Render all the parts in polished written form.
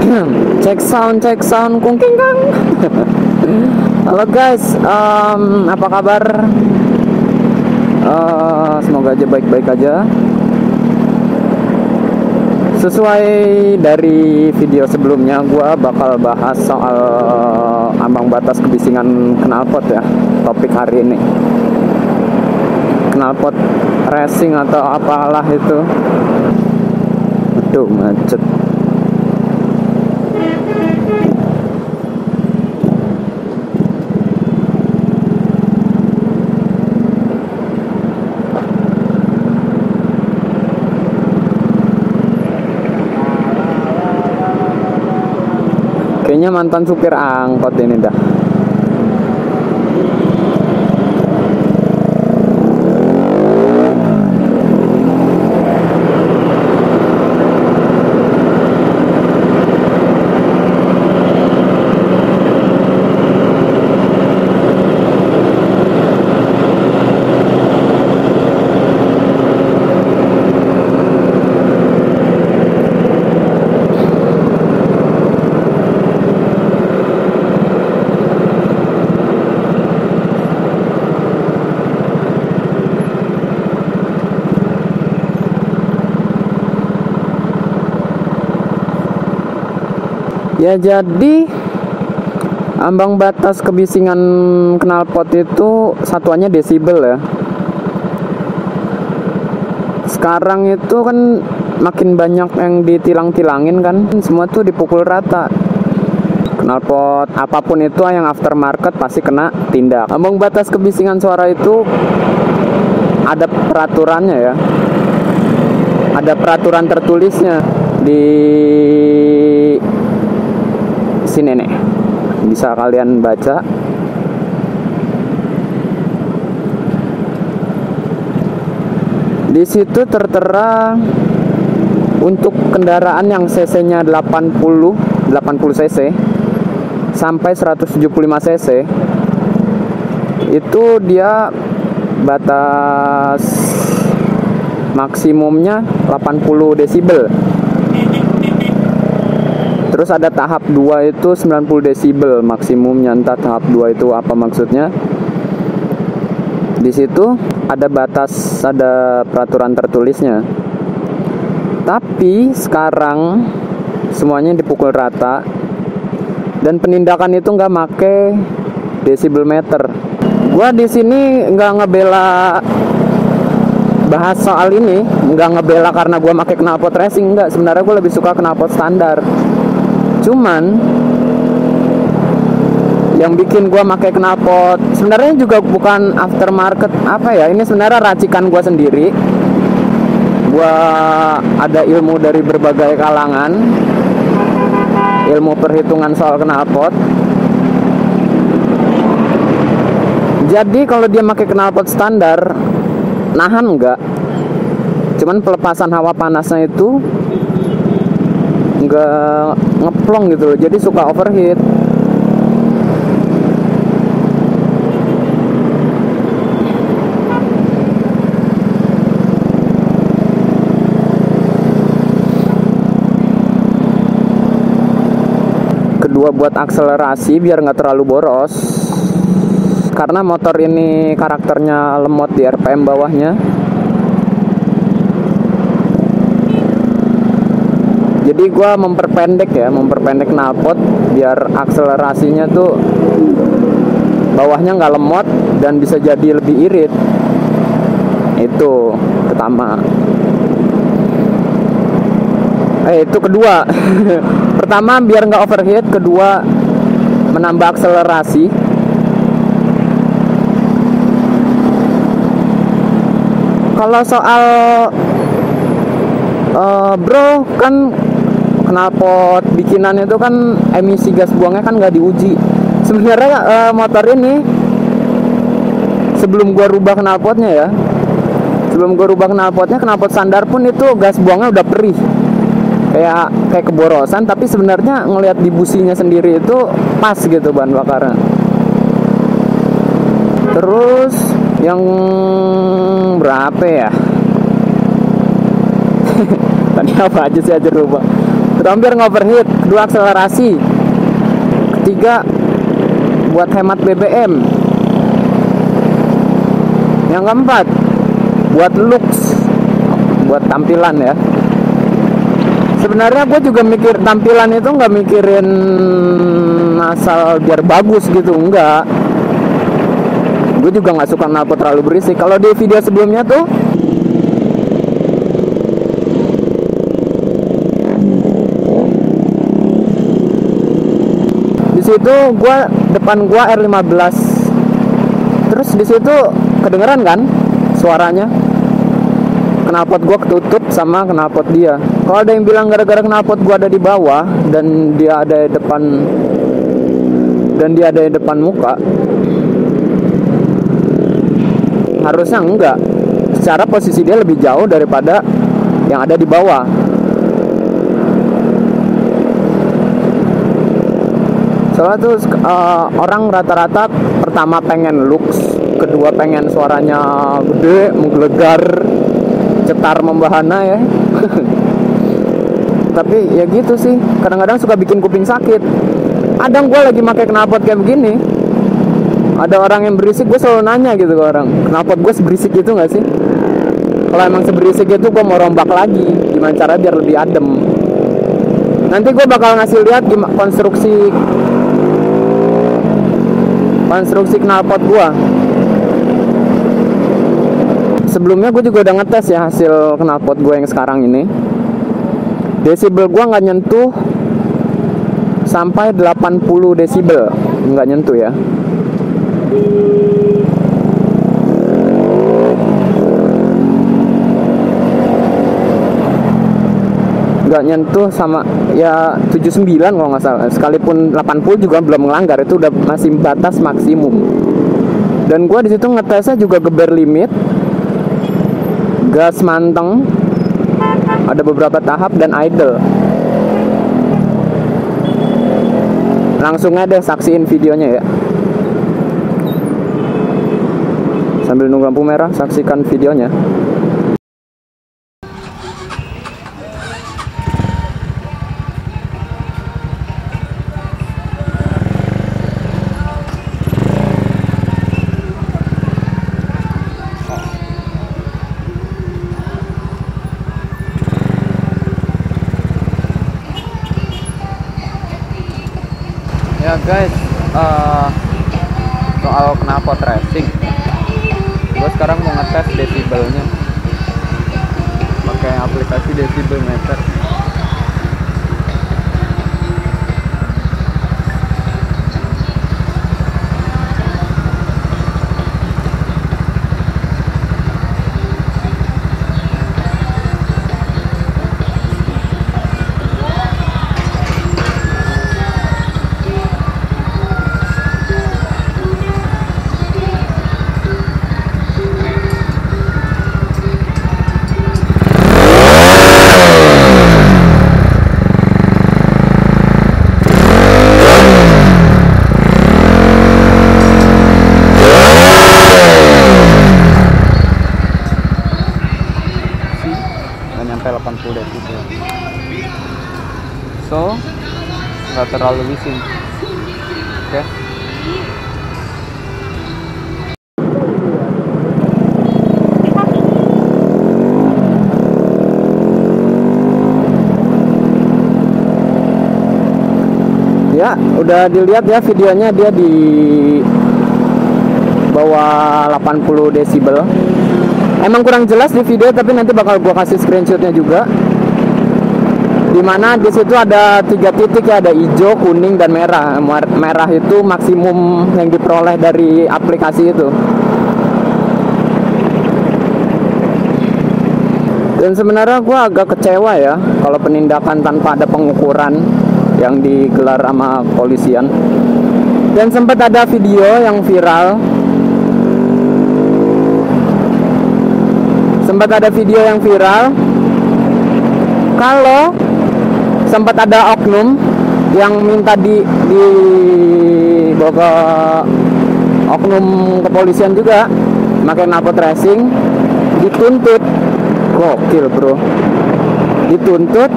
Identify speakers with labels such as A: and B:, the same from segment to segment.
A: Cek sound kungking kang. Halo guys, apa kabar? Semoga aja baik-baik aja. Sesuai dari video sebelumnya, gua bakal bahas soal ambang batas kebisingan knalpot ya. Topik hari ini, knalpot racing atau apalah itu. Aduh, macet. Kayaknya mantan supir angkot ini dah. Ya, jadi ambang batas kebisingan knalpot itu satuannya desibel ya. Sekarang itu kan makin banyak yang ditilang-tilangin kan, semua tuh dipukul rata. Knalpot apapun itu yang aftermarket pasti kena tindak. Ambang batas kebisingan suara itu ada peraturannya ya. Ada peraturan tertulisnya di sini nih, bisa kalian baca. Di situ tertera untuk kendaraan yang cc-nya 80 cc sampai 175 cc itu dia batas maksimumnya 80 desibel. Terus ada tahap 2 itu 90 desibel maksimumnya. Entah tahap 2 itu apa maksudnya. Di situ ada batas, ada peraturan tertulisnya. Tapi sekarang semuanya dipukul rata. Dan penindakan itu nggak make desibel meter. Gua di sini nggak ngebela bahas soal ini, nggak ngebela karena gua make knalpot racing, nggak. Sebenarnya gua lebih suka knalpot standar. Cuman yang bikin gua pakai knalpot sebenarnya juga bukan aftermarket apa ya, ini sebenarnya racikan gua sendiri. Gua ada ilmu dari berbagai kalangan, ilmu perhitungan soal knalpot. Jadi kalau dia pakai knalpot standar nahan enggak, cuman pelepasan hawa panasnya itu nggak ngeplong gitu, jadi suka overheat. Kedua, buat akselerasi biar nggak terlalu boros, karena motor ini karakternya lemot di RPM bawahnya. Jadi gue memperpendek knalpot biar akselerasinya tuh bawahnya nggak lemot dan bisa jadi lebih irit. Itu pertama. Itu kedua. Pertama biar nggak overheat, kedua menambah akselerasi. Kalau soal bro, kan knalpot bikinan itu kan emisi gas buangnya kan nggak diuji. Sebenarnya motor ini sebelum gua rubah knalpotnya knalpot standar pun itu gas buangnya udah perih, kayak keborosan. Tapi sebenarnya ngelihat di businya sendiri itu pas gitu bahan bakarnya. Terus yang berapa ya? Tadi apa aja sih, aja lupa. Kedua, biar ngoverheat. Kedua, akselerasi. Ketiga, buat hemat BBM. Yang keempat, buat looks, buat tampilan ya. Sebenarnya gue juga mikir tampilan itu nggak mikirin asal biar bagus gitu, enggak. Gue juga nggak suka knalpot terlalu berisik. Kalau di video sebelumnya tuh di situ depan gua R15, terus di situ kedengeran kan suaranya, knalpot gua ketutup sama knalpot dia. Kalau ada yang bilang gara-gara knalpot gua ada di bawah dan dia ada di depan muka, harusnya enggak. Secara posisi dia lebih jauh daripada yang ada di bawah. Soalnya tuh orang rata-rata pertama pengen looks, kedua pengen suaranya gede, menggelegar, cetar membahana ya. Tapi ya gitu sih, kadang-kadang suka bikin kuping sakit. Kadang gue lagi pakai knalpot kayak begini, ada orang yang berisik, gue selalu nanya gitu ke orang, knalpot gue seberisik itu nggak sih? Kalau emang seberisik itu gue mau rombak lagi, gimana cara biar lebih adem. Nanti gue bakal ngasih lihat konstruksi knalpot gue. Sebelumnya gue juga udah ngetes ya hasil knalpot gue yang sekarang ini. Desibel gue nggak nyentuh sampai 80 desibel, nggak nyentuh ya. Nggak nyentuh sama ya 79 kalau nggak salah. Sekalipun 80 juga belum melanggar, itu udah masih batas maksimum. Dan gue di situ ngetesnya juga geber limit, gas manteng, ada beberapa tahap, dan idle. Langsung aja deh saksiin videonya ya. Sambil nunggu lampu merah, saksikan videonya. Ya guys, soal knalpot racing, gue sekarang mau ngetes desibelnya pakai aplikasi Decibel Meter. Sampai 80 desibel, so nggak terlalu bising. Oke. Ya udah dilihat ya videonya, dia di bawah 80 desibel. Emang kurang jelas di video, tapi nanti bakal gua kasih screenshotnya juga. Dimana di situ ada 3 titik ya, ada hijau, kuning, dan merah. Merah itu maksimum yang diperoleh dari aplikasi itu. Dan sebenarnya gua agak kecewa ya kalau penindakan tanpa ada pengukuran yang digelar sama polisian. Dan sempat ada video yang viral. Kalau sempat ada oknum yang minta dibawa ke oknum kepolisian juga pakai knalpot racing, dituntut. Gokil bro, dituntut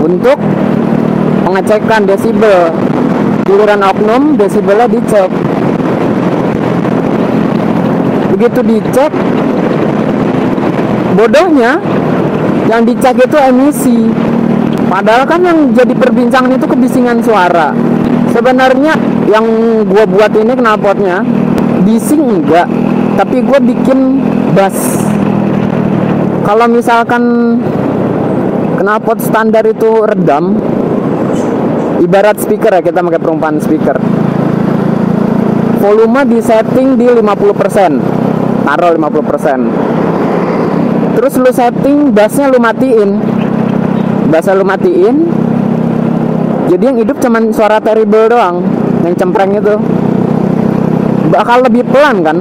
A: untuk pengecekan desibel. Giliran oknum, desibelnya dicek. Begitu dicek, bodohnya yang dicek itu emisi. Padahal kan yang jadi perbincangan itu kebisingan suara. Sebenarnya yang gue buat ini knalpotnya bising enggak, tapi gue bikin bass. Kalau misalkan knalpot standar itu redam, ibarat speaker ya, kita pakai perumpamaan speaker, volume di setting di 50%, taruh 50%. Terus lu setting bassnya lu matiin, jadi yang hidup cuman suara terrible doang, yang cempreng itu bakal lebih pelan kan.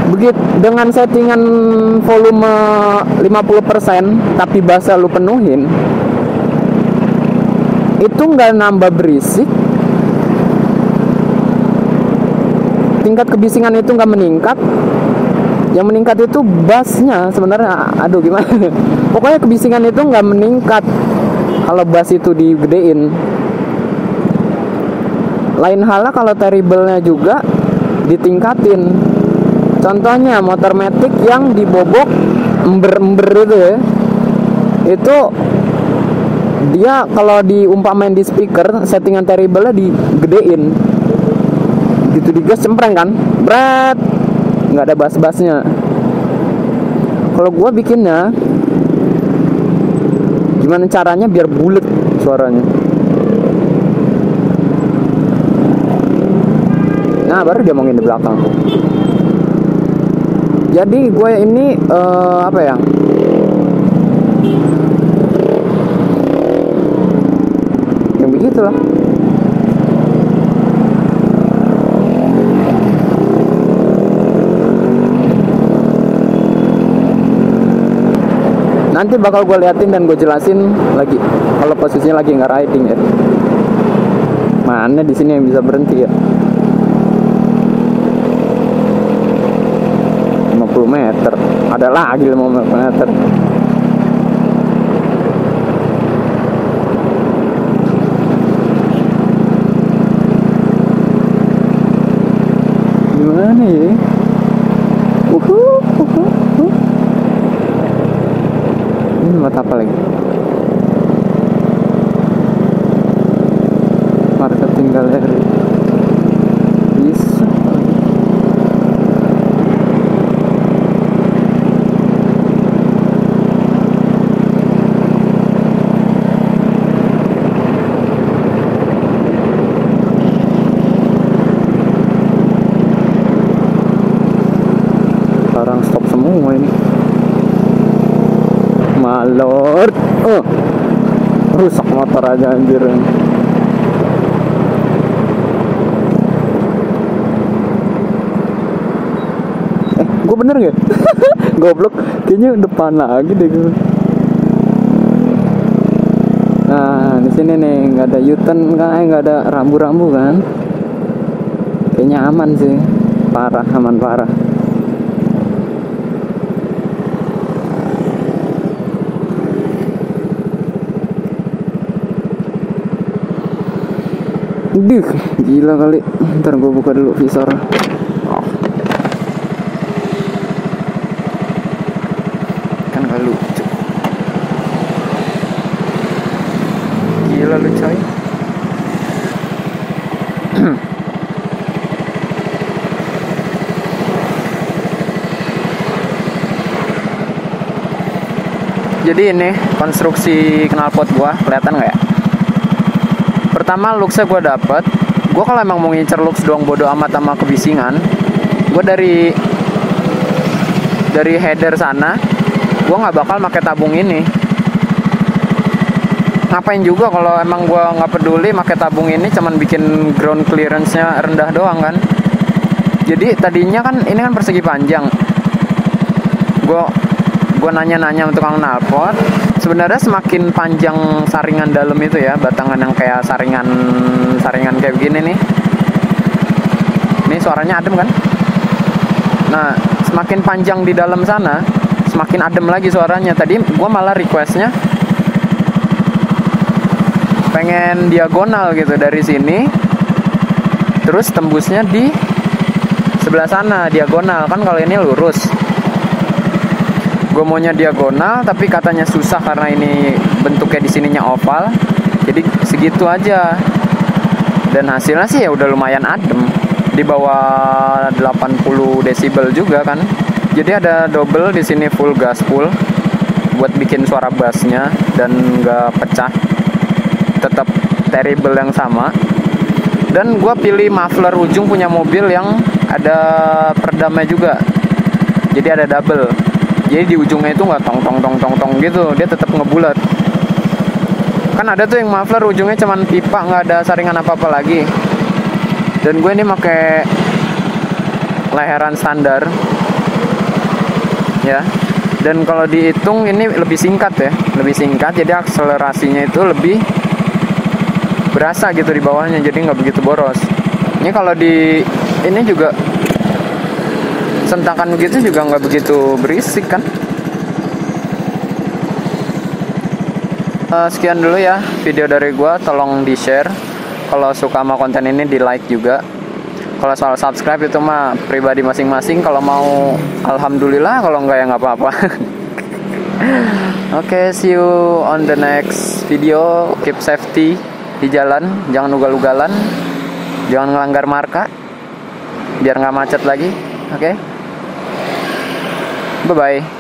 A: Begitu dengan settingan volume 50% tapi bassnya lu penuhin, itu nggak nambah berisik, tingkat kebisingan itu nggak meningkat. Yang meningkat itu bassnya sebenarnya. Aduh gimana pokoknya kebisingan itu nggak meningkat kalau bass itu digedein. Lain halnya kalau terrible-nya juga ditingkatin. Contohnya motor matic yang dibobok ember-ember itu ya, itu dia kalau diumpamain di speaker, settingan terrible-nya digedein gitu, digas cempreng kan, berat, nggak ada bass-bassnya. Kalau gua bikinnya gimana caranya biar bulet suaranya. Nah baru dia ngomongin di belakang. Jadi gue ini apa ya, yang begitulah. Nanti bakal gue liatin dan gue jelasin lagi kalau posisinya lagi nggak riding ya. Mana di sini yang bisa berhenti ya? 50 meter. Ada lagi 50 meter. Gimana ya? Ini buat apa lagi? Marketing galeri. Bisa. Sekarang stop semua ini. Malor, rusak motor aja anjir. Gue bener gak? Goblok, kayaknya depan lagi deh gue. Nah, di sini nih nggak ada U-turn, nggak ada rambu-rambu kan? Kayaknya aman sih, parah, aman parah. Duh, gila kali. Ntar gue buka dulu visor. Kan gak lucu. Gila lu coy. Jadi ini konstruksi knalpot gua, kelihatan nggak ya? Pertama looksnya gue dapet. Gue kalau emang mau ngincer looks doang bodo amat sama kebisingan, gue dari header sana gue nggak bakal pakai tabung ini. Ngapain juga kalau emang gue nggak peduli pakai tabung ini, cuman bikin ground clearance-nya rendah doang kan. Jadi tadinya kan ini kan persegi panjang. Gue nanya-nanya untuk tukang knalpot, sebenarnya semakin panjang saringan dalam itu ya, batangan yang kayak saringan kayak begini nih. Ini suaranya adem kan? Nah, semakin panjang di dalam sana, semakin adem lagi suaranya. Tadi gue malah requestnya pengen diagonal gitu dari sini, terus tembusnya di sebelah sana diagonal kan, kalau ini lurus. Gue maunya diagonal tapi katanya susah karena ini bentuknya di sininya oval, jadi segitu aja. Dan hasilnya sih ya udah lumayan adem, di bawah 80 desibel juga kan. Jadi ada double di sini, full gas full buat bikin suara bassnya dan nggak pecah, tetap terrible yang sama. Dan gue pilih muffler ujung punya mobil yang ada peredamnya juga, jadi ada double. Jadi di ujungnya itu nggak tong tong tong tong tong gitu, dia tetap ngebulat. Kan ada tuh yang muffler ujungnya cuman pipa, nggak ada saringan apa-apa lagi. Dan gue ini pakai leheran standar ya. Dan kalau dihitung ini lebih singkat ya, lebih singkat, jadi akselerasinya itu lebih berasa gitu di bawahnya, jadi nggak begitu boros. Ini kalau di ini juga sentakan begitu juga nggak begitu berisik kan. Sekian dulu ya video dari gua, tolong di share. Kalau suka sama konten ini di like juga. Kalau soal subscribe itu mah pribadi masing-masing. Kalau mau alhamdulillah, kalau enggak ya nggak apa-apa. Oke, see you on the next video. Keep safety di jalan, jangan ugal-ugalan, jangan ngelanggar marka, biar nggak macet lagi. Oke, bye bye.